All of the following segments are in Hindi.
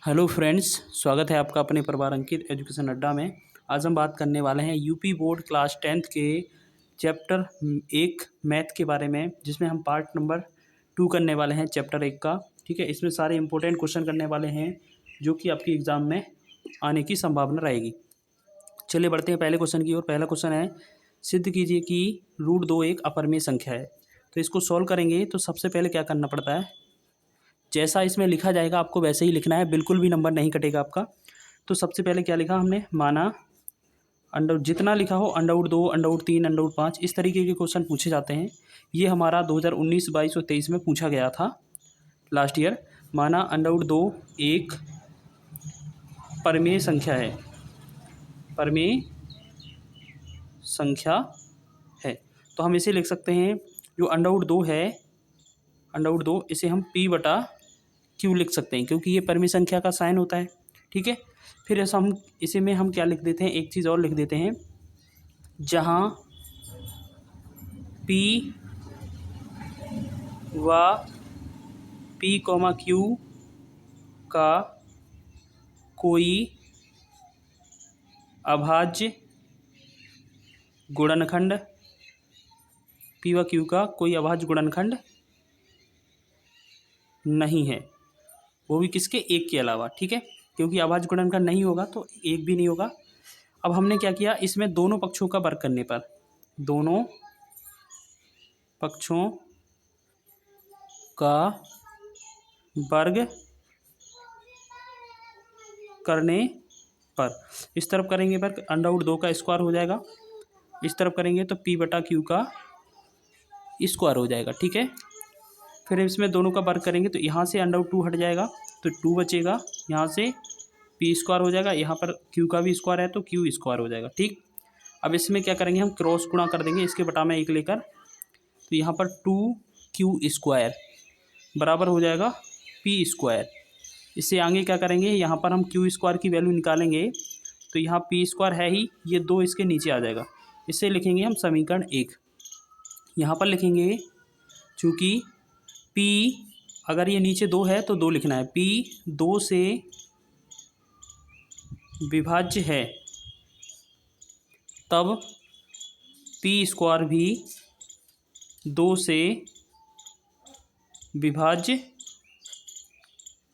हेलो फ्रेंड्स, स्वागत है आपका अपने परिवार अंकित एजुकेशन अड्डा में। आज हम बात करने वाले हैं यूपी बोर्ड क्लास 10th के चैप्टर 1 मैथ के बारे में, जिसमें हम पार्ट नंबर 2 करने वाले हैं चैप्टर 1 का। ठीक है, इसमें सारे इंपॉर्टेंट क्वेश्चन करने वाले हैं जो कि आपकी एग्ज़ाम में आने की संभावना रहेगी। चलिए बढ़ते हैं पहले क्वेश्चन की ओर। पहला क्वेश्चन है, सिद्ध कीजिए कि √2 एक अपरिमेय संख्या है। तो इसको सॉल्व करेंगे तो सबसे पहले क्या करना पड़ता है, जैसा इसमें लिखा जाएगा आपको वैसे ही लिखना है, बिल्कुल भी नंबर नहीं कटेगा आपका। तो सबसे पहले क्या लिखा हमने, माना अंडर जितना लिखा हो √2, √3, √5 इस तरीके के क्वेश्चन पूछे जाते हैं। ये हमारा 2019, 22 और 23 में पूछा गया था लास्ट ईयर। माना √2 एक परिमेय संख्या है, परिमेय संख्या है। तो हम इसे लिख सकते हैं, जो √2 है, √2 इसे हम P/Q लिख सकते हैं, क्योंकि ये परिमेय संख्या का साइन होता है। ठीक है, फिर ऐसा हम इसे में हम क्या लिख देते हैं, एक चीज़ और लिख देते हैं, जहाँ P व P, Q का कोई अभाज्य गुणनखंड, P व Q का कोई अभाज्य गुणनखंड नहीं है, वो भी किसके, एक के अलावा। ठीक है, क्योंकि अभाज्य गुणनखंड नहीं होगा तो एक भी नहीं होगा। अब हमने क्या किया, इसमें दोनों पक्षों का वर्ग करने पर, दोनों पक्षों का वर्ग करने पर, इस तरफ करेंगे पर √2 का स्क्वायर हो जाएगा, इस तरफ करेंगे तो P/Q का स्क्वायर हो जाएगा। ठीक है, फिर इसमें दोनों का वर्ग करेंगे तो यहाँ से √2 हट जाएगा तो 2 बचेगा, यहाँ से P² हो जाएगा, यहाँ पर Q का भी स्क्वायर है तो Q² हो जाएगा। ठीक, अब इसमें क्या करेंगे, हम क्रॉस गुणा कर देंगे इसके बटा में 1 लेकर, तो यहाँ पर 2Q² बराबर हो जाएगा P²। इससे आगे क्या करेंगे, यहाँ पर हम Q² की वैल्यू निकालेंगे तो यहाँ P² है ही, ये 2 इसके नीचे आ जाएगा। इससे लिखेंगे हम समीकरण 1। यहाँ पर लिखेंगे, चूँकि P अगर ये नीचे 2 है तो 2 लिखना है, P 2 से विभाज्य है तब P² भी 2 से विभाज्य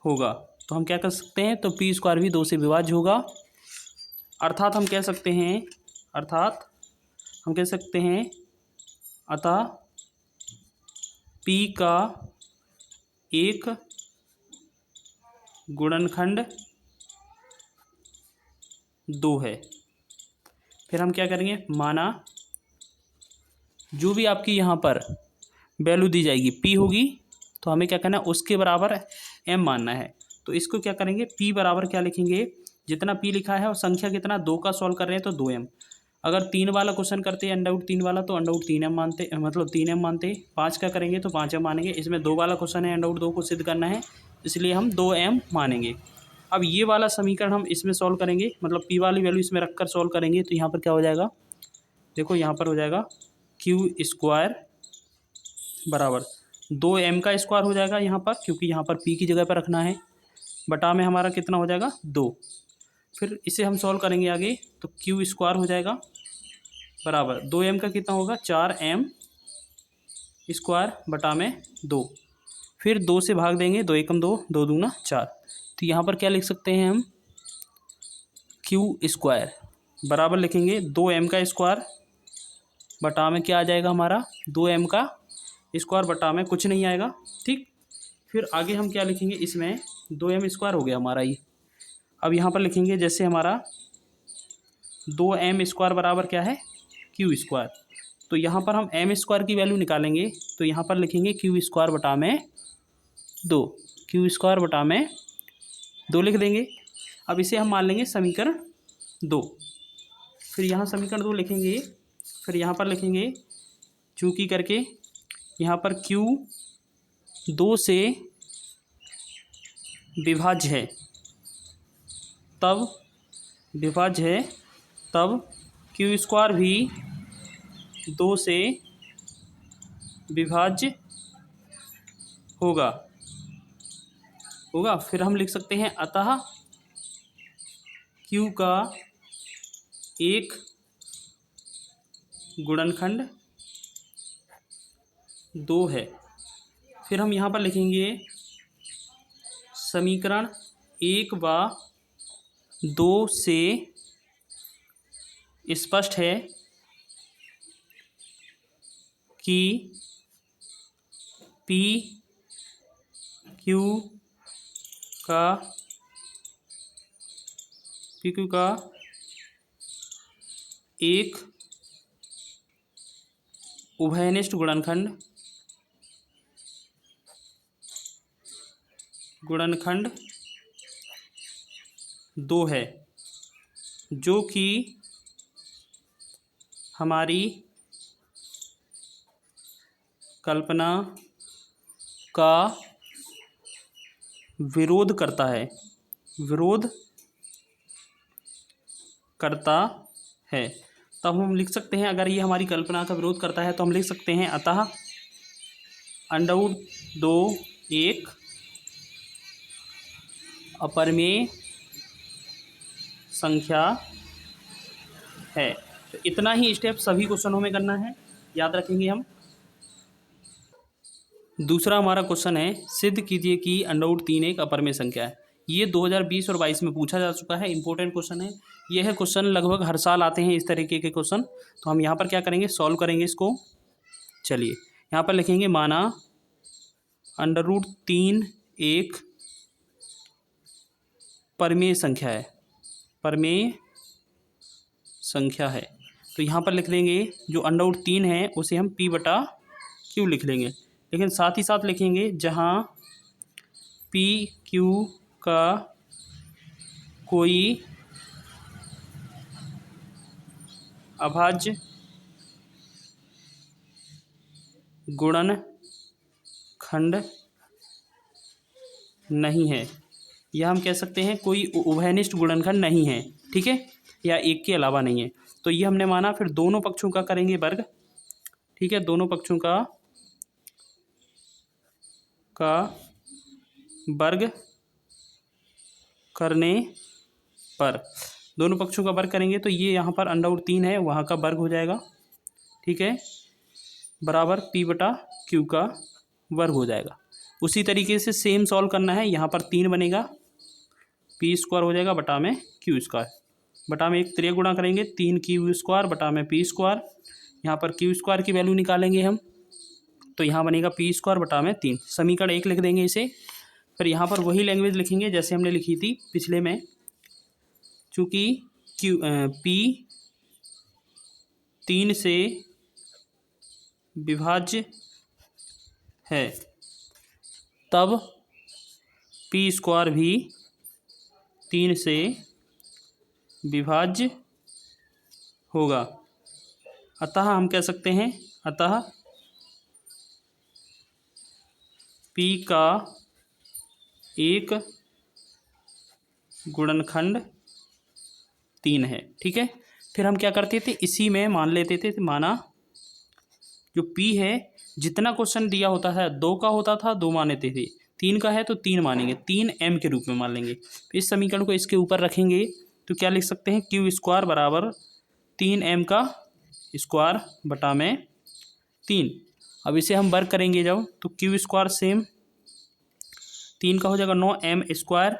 होगा। तो हम क्या कर सकते हैं, तो P² भी 2 से विभाज्य होगा। अर्थात हम कह सकते हैं, अतः P का एक गुणनखंड 2 है। फिर हम क्या करेंगे, माना जो भी आपकी यहाँ पर वैल्यू दी जाएगी P होगी तो हमें क्या करना है, उसके बराबर M मानना है। तो इसको क्या करेंगे, P बराबर क्या लिखेंगे, जितना P लिखा है और संख्या कितना 2 का सॉल्व कर रहे हैं तो 2M। अगर 3 वाला क्वेश्चन करते हैं √3 वाला तो √3M मानते, मतलब 3M मानते। 5 का करेंगे तो 5M मानेंगे। इसमें 2 वाला क्वेश्चन है, √2 को सिद्ध करना है, इसलिए हम 2M मानेंगे। अब ये वाला समीकरण हम इसमें सॉल्व करेंगे, मतलब P वाली वैल्यू इसमें रखकर सॉल्व करेंगे तो यहाँ पर क्या हो जाएगा, देखो यहाँ पर हो जाएगा Q² बराबर 2M का स्क्वायर हो जाएगा यहाँ पर, क्योंकि यहाँ पर P की जगह पर रखना है, बटा में हमारा कितना हो जाएगा 2। फिर इसे हम सॉल्व करेंगे आगे तो Q² हो जाएगा बराबर 2M का कितना होगा, 4M² बटा में 2। फिर 2 से भाग देंगे, 2 एकम 2, 2 दूना 4। तो यहाँ पर क्या लिख सकते हैं हम, Q² बराबर लिखेंगे 2M का स्क्वायर बटा में क्या आ जाएगा हमारा, 2M का स्क्वायर बटा में कुछ नहीं आएगा। ठीक, फिर आगे हम क्या लिखेंगे, इसमें 2M² हो गया हमारा ये। अब यहाँ पर लिखेंगे, जैसे हमारा 2M² बराबर क्या है, Q²। तो यहाँ पर हम M² की वैल्यू निकालेंगे तो यहाँ पर लिखेंगे Q² बटा में 2, Q² बटा में 2 लिख देंगे। अब इसे हम मान लेंगे समीकरण 2। फिर यहाँ समीकरण 2 लिखेंगे, फिर यहाँ पर लिखेंगे चूँकि करके यहाँ पर Q 2 से विभाज्य है तब Q² भी 2 से विभाज्य होगा। होगा। फिर हम लिख सकते हैं अतः Q का एक गुणनखंड 2 है। फिर हम यहाँ पर लिखेंगे समीकरण 1 व 2 से स्पष्ट है कि पी क्यू का एक उभयनिष्ठ गुणनखंड 2 है, जो कि हमारी कल्पना का विरोध करता है। तब हम लिख सकते हैं, अगर ये हमारी कल्पना का विरोध करता है तो हम लिख सकते हैं अतः अंडरवुड 2 एक अपरिमेय संख्या है। तो इतना ही स्टेप सभी क्वेश्चनों में करना है, याद रखेंगे हम। दूसरा हमारा क्वेश्चन है, सिद्ध कीजिए कि अंडरवुड 3 एक अपरिमेय संख्या है। ये 2020 और 22 में पूछा जा चुका है, इंपॉर्टेंट क्वेश्चन है। यह क्वेश्चन लगभग हर साल आते हैं इस तरीके के क्वेश्चन। तो हम यहाँ पर क्या करेंगे, सॉल्व करेंगे इसको। चलिए यहाँ पर लिखेंगे, माना अंडरवुड 3 एक परिमेय संख्या है। तो यहाँ पर लिख लेंगे जो अंडरवुड 3 है उसे हम P/Q लिख लेंगे, लेकिन साथ ही साथ लिखेंगे जहाँ PQ का कोई अभाज्य गुणनखंड नहीं है, या हम कह सकते हैं कोई उभयनिष्ठ गुणनखंड नहीं है, ठीक है, या एक के अलावा नहीं है। तो ये हमने माना। फिर दोनों पक्षों का करेंगे वर्ग, ठीक है, दोनों पक्षों का वर्ग करने पर, दोनों पक्षों का वर्ग करेंगे तो ये यहाँ पर अंडरवुड 3 है, वहाँ का वर्ग हो जाएगा, ठीक है, बराबर P/Q का वर्ग हो जाएगा। उसी तरीके से सेम सॉल्व करना है। यहाँ पर 3 बनेगा, P² हो जाएगा बटा में Q², बटा में एक त्रिय गुणा करेंगे, 3Q² बटा में P²। यहाँ पर Q² की वैल्यू निकालेंगे हम, तो यहाँ बनेगा P² बटा में 3। समीकरण 1 लिख देंगे इसे। फिर यहाँ पर वही लैंग्वेज लिखेंगे जैसे हमने लिखी थी पिछले में, चूँकि P 3 से विभाज्य है, तब P² भी 3 से विभाज्य होगा। अतः हम कह सकते हैं, अतः P का एक गुणनखंड 3 है, ठीक है। फिर हम क्या करते थे, इसी में मान लेते थे, माना जो P है, जितना क्वेश्चन दिया होता है 2 का होता था 2 मान लेते थे, 3 का है तो 3 मानेंगे, 3m के रूप में मान लेंगे। इस समीकरण को इसके ऊपर रखेंगे तो क्या लिख सकते हैं, Q² बराबर 3m का स्क्वायर बटा में 3। अब इसे हम वर्ग करेंगे जब, तो Q² सेम 3 का हो जाएगा 9m²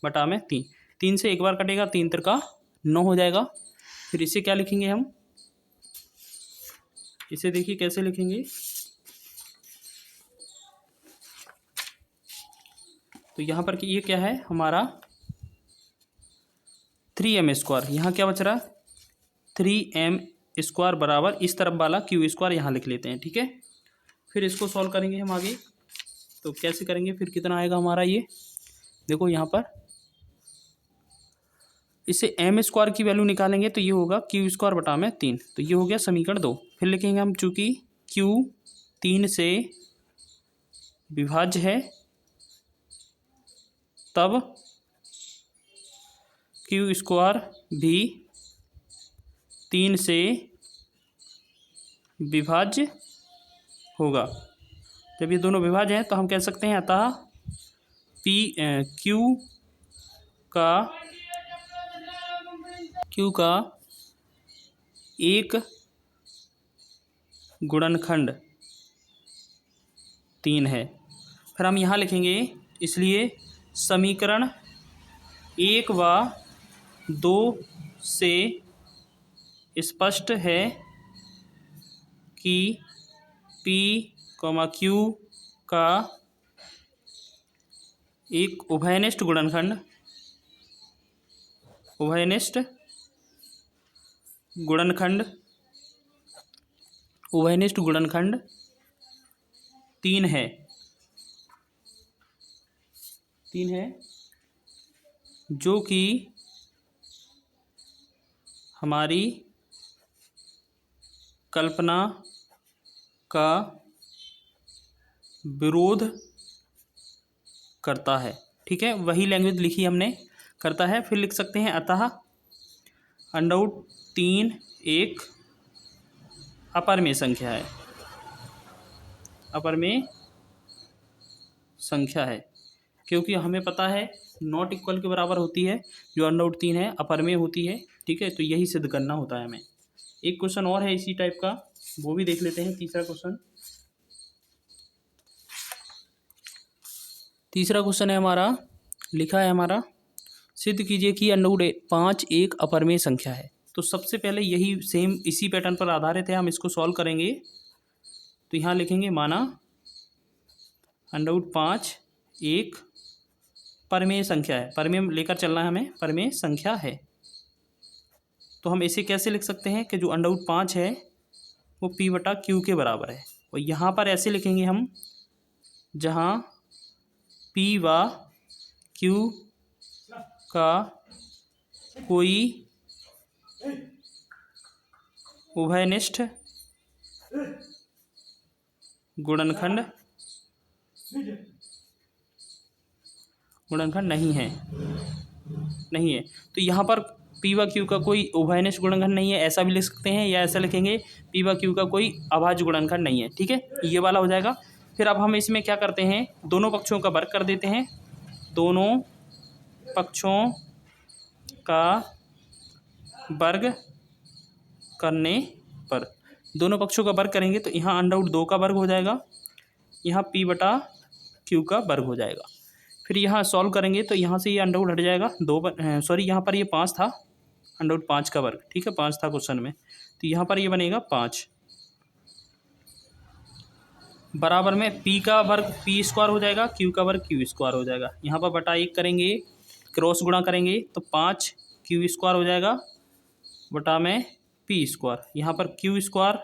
बटा में 3। 3 से एक बार कटेगा, 3 त्रिका 9 हो जाएगा। फिर इसे क्या लिखेंगे हम, इसे देखिए कैसे लिखेंगे, तो यहाँ पर ये क्या है हमारा 3m²। यहाँ क्या बच रहा, 3m² बराबर इस तरफ वाला Q² यहाँ लिख लेते हैं, ठीक है। फिर इसको सॉल्व करेंगे हम आगे, तो कैसे करेंगे, फिर कितना आएगा हमारा, ये देखो यहाँ पर इसे m² की वैल्यू निकालेंगे तो ये होगा Q² बटा में 3। तो ये हो गया समीकरण 2। फिर लिखेंगे हम, चूँकि Q 3 से विभाज्य है, तब Q² भी 3 से विभाज्य होगा। जब ये दोनों विभाज्य हैं तो हम कह सकते हैं अतः क्यू का एक गुणनखंड 3 है। फिर हम यहाँ लिखेंगे, इसलिए समीकरण 1 व 2 से स्पष्ट है कि P, Q का एक उभयनिष्ठ गुणनखंड 3 है जो कि हमारी कल्पना का विरोध करता है। ठीक है, वही लैंग्वेज लिखी हमने, करता है। फिर लिख सकते हैं अतः √3 एक अपरिमेय संख्या है, क्योंकि हमें पता है नॉट इक्वल के बराबर होती है, जो √3 है अपरिमेय होती है। ठीक है, तो यही सिद्ध करना होता है हमें। एक क्वेश्चन और है इसी टाइप का, वो भी देख लेते हैं। तीसरा क्वेश्चन है हमारा, लिखा है हमारा, सिद्ध कीजिए कि √5 एक अपरिमेय संख्या है। तो सबसे पहले यही सेम इसी पैटर्न पर आधारित है, हम इसको सॉल्व करेंगे। तो यहाँ लिखेंगे, माना √5 एक परिमेय संख्या है, परिमेय लेकर चलना है हमें, परिमेय संख्या है। तो हम इसे कैसे लिख सकते हैं कि जो √5 है वो P/Q के बराबर है। और यहाँ पर ऐसे लिखेंगे हम, जहाँ P व Q का कोई उभयनिष्ठ गुणनखंड नहीं है। तो यहाँ पर P व Q का कोई उभयनिष्ठ गुणनखंड नहीं है, ऐसा भी लिख सकते हैं, या ऐसा लिखेंगे P व Q का कोई अभाज्य गुणनखंड नहीं है। ठीक है, ये वाला हो जाएगा। फिर अब हम इसमें क्या करते हैं, दोनों पक्षों का वर्ग कर देते हैं। दोनों पक्षों का वर्ग करने पर, दोनों पक्षों का वर्ग करेंगे तो यहाँ √2 का वर्ग हो जाएगा, यहाँ P/Q का वर्ग हो जाएगा। फिर यहाँ सॉल्व करेंगे तो यहाँ से ये अंडर हट जाएगा, यहाँ पर ये 5 था, √5 का वर्ग। ठीक है, 5 था क्वेश्चन में, तो यहाँ पर ये बनेगा 5 बराबर में P का वर्ग P² हो जाएगा, Q का वर्ग Q² हो जाएगा। यहाँ पर बटा 1 करेंगे, क्रॉस गुणा करेंगे तो 5 Q² हो जाएगा बटा में P²। यहाँ पर Q²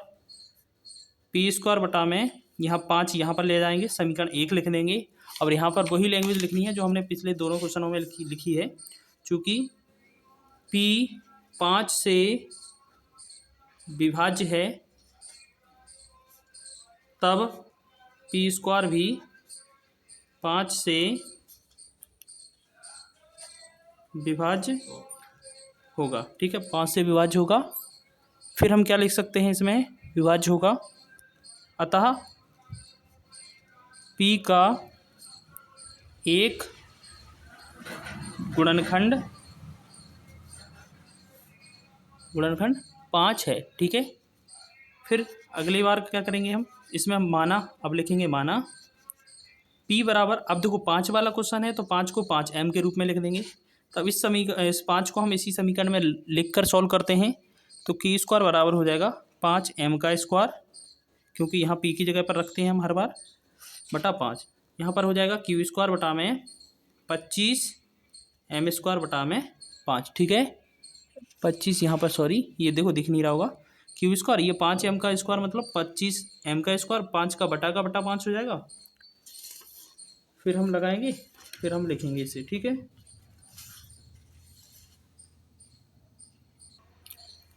P² बटा में यहाँ 5 यहाँ पर ले जाएंगे, समीकरण 1 लिख देंगे। और यहाँ पर वही लैंग्वेज लिखनी है जो हमने पिछले दोनों क्वेश्चनों में लिखी है। चूँकि P 5 से विभाज्य है, तब P² भी 5 से विभाज्य होगा। ठीक है, 5 से विभाज्य होगा। फिर हम क्या लिख सकते हैं इसमें, विभाज्य होगा। अतः P का एक गुणनखंड 5 है। ठीक है, फिर अगली बार क्या करेंगे हम, इसमें हम माना, अब लिखेंगे माना P बराबर, अब देखो 5 वाला क्वेश्चन है तो 5 को 5m के रूप में लिख देंगे। तब इस 5 को हम इसी समीकरण में लिख कर सॉल्व करते हैं तो Q² बराबर हो जाएगा 5m², क्योंकि यहाँ P की जगह पर रखते हैं हम हर बार, बटा 5। यहाँ पर हो जाएगा Q² बटा में 25 m² बटा में 5। ठीक है, 25 यहाँ पर, सॉरी ये देखो दिख नहीं रहा होगा, Q², ये 5m² मतलब 25m², 5 का बटा 5 हो जाएगा। फिर हम लगाएंगे, फिर हम लिखेंगे इसे। ठीक है,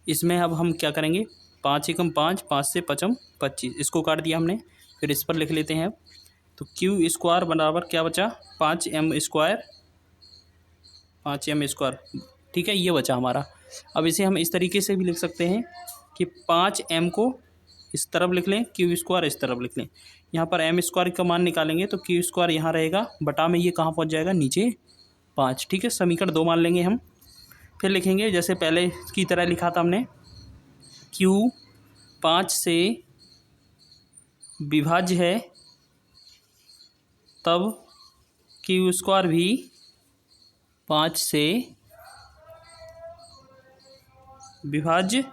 इसमें अब हम क्या करेंगे, 5 एकम 5, 5 से 5m 25, इसको काट दिया हमने। फिर इस पर लिख लेते हैं। तो Q² बराबर क्या बचा, 5m²। ठीक है, ये बचा हमारा। अब इसे हम इस तरीके से भी लिख सकते हैं कि 5m को इस तरफ लिख लें, क्यू स्क्वायर इस तरफ लिख लें। यहाँ पर एम स्क्वायर का मान निकालेंगे तो क्यू स्क्वायर यहाँ रहेगा, बटा में ये कहाँ पहुँच जाएगा, नीचे 5। ठीक है, समीकरण 2 मान लेंगे हम। फिर लिखेंगे जैसे पहले की तरह लिखा था हमने, क्यू 5 से विभाज्य है तब क्यू स्क्वायर भी 5 से विभाज्य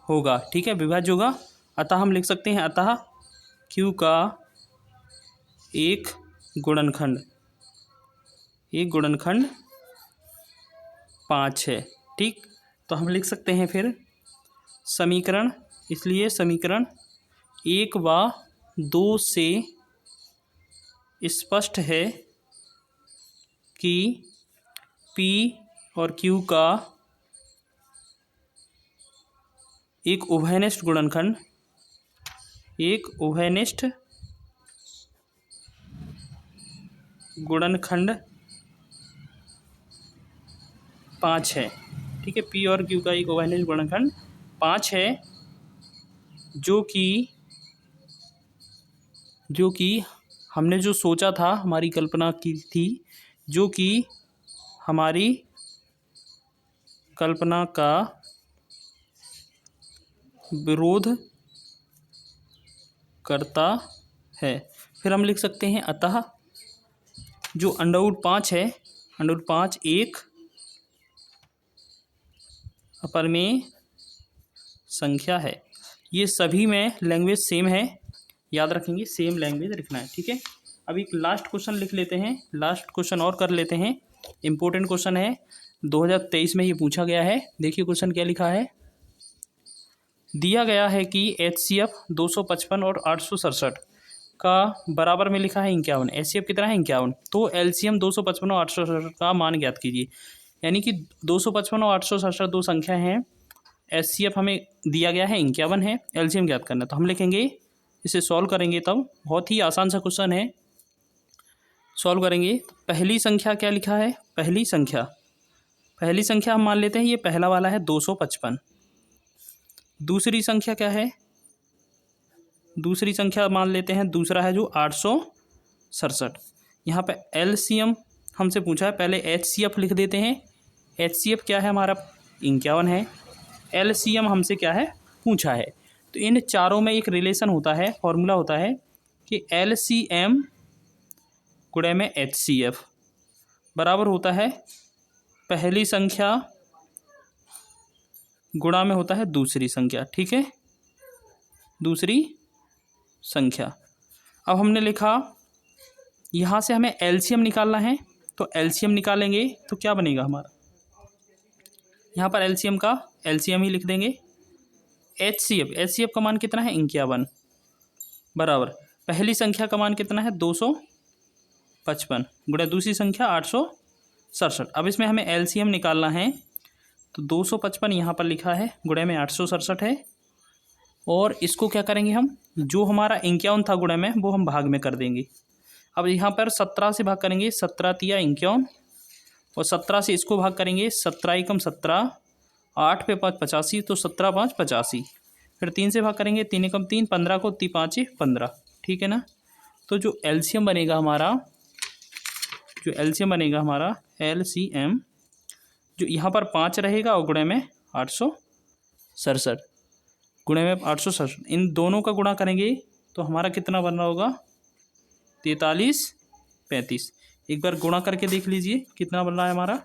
होगा। ठीक है, विभाज्य होगा। अतः हम लिख सकते हैं, अतः क्यू का एक गुणनखंड 5 है। ठीक, तो हम लिख सकते हैं फिर समीकरण, इसलिए समीकरण 1 व 2 से स्पष्ट है कि P और Q का एक उभयनिष्ठ गुणनखंड 5 है। ठीक है, P और Q का एक उभयनिष्ठ गुणनखंड 5 है, जो कि हमने जो सोचा था, हमारी कल्पना की थी, जो कि हमारी कल्पना का विरोध करता है। फिर हम लिख सकते हैं, अतः जो √5 है, √5 एक अपरिमेय संख्या है। ये सभी में लैंग्वेज सेम है, याद रखेंगे, सेम लैंग्वेज लिखना है। ठीक है, अब एक लास्ट क्वेश्चन लिख लेते हैं, लास्ट क्वेश्चन और कर लेते हैं। इम्पोर्टेंट क्वेश्चन है, 2023 में ये पूछा गया है। देखिए क्वेश्चन क्या लिखा है। दिया गया है कि HCF 255 और 867 का बराबर में लिखा है 51। HCF कितना है, 51। तो LCM 255 और 867 का मान ज्ञात कीजिए। यानी कि 255 और 867 दो संख्या हैं, HCF हमें दिया गया है 51 है, LCM ज्ञात करना। तो हम लिखेंगे, इसे सॉल्व करेंगे तब, बहुत ही आसान सा क्वेश्चन है, सॉल्व करेंगे। पहली संख्या क्या लिखा है, पहली संख्या हम मान लेते हैं, ये पहला वाला है 255। दूसरी संख्या क्या है, दूसरी संख्या मान लेते हैं, दूसरा है जो 867। यहाँ पे LCM हमसे पूछा है, पहले HCF लिख देते हैं। HCF क्या है हमारा, 51 है। LCM हमसे क्या है, पूछा है। तो इन चारों में एक रिलेशन होता है, फॉर्मूला होता है कि LCM गुणे में HCF बराबर होता है पहली संख्या गुणा में होता है दूसरी संख्या। ठीक है, दूसरी संख्या। अब हमने लिखा, यहाँ से हमें LCM निकालना है, तो LCM निकालेंगे तो क्या बनेगा हमारा, यहाँ पर LCM ही लिख देंगे। HCF का मान कितना है, 51 बराबर पहली संख्या का मान कितना है, 255 गुणा दूसरी संख्या 867। अब इसमें हमें LCM निकालना है, तो 255 यहाँ पर लिखा है, गुणे में 867 है। और इसको क्या करेंगे हम, जो हमारा 51 था गुणे में, वो हम भाग में कर देंगे। अब यहाँ पर 17 से भाग करेंगे, 17 तिया 51, और 17 से इसको भाग करेंगे, 17 एकम 17, 8 पे 5 85, तो 17 5 85। फिर 3 से भाग करेंगे, 3 एकम 3, 15 को 5 15। ठीक है ना, तो जो LCM बनेगा हमारा, LCM जो यहाँ पर 5 रहेगा और गुणे में 867, गुणे में 867, इन दोनों का गुणा करेंगे तो हमारा कितना बन रहा होगा, 43 35। एक बार गुणा करके देख लीजिए कितना बन रहा है हमारा,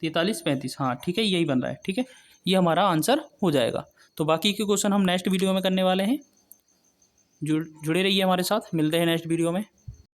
43 35। हाँ ठीक है, यही बन रहा है। ठीक है, ये हमारा आंसर हो जाएगा। तो बाकी के क्वेश्चन हम नेक्स्ट वीडियो में करने वाले हैं, जुड़े रहिए हमारे साथ, मिलते हैं नेक्स्ट वीडियो में।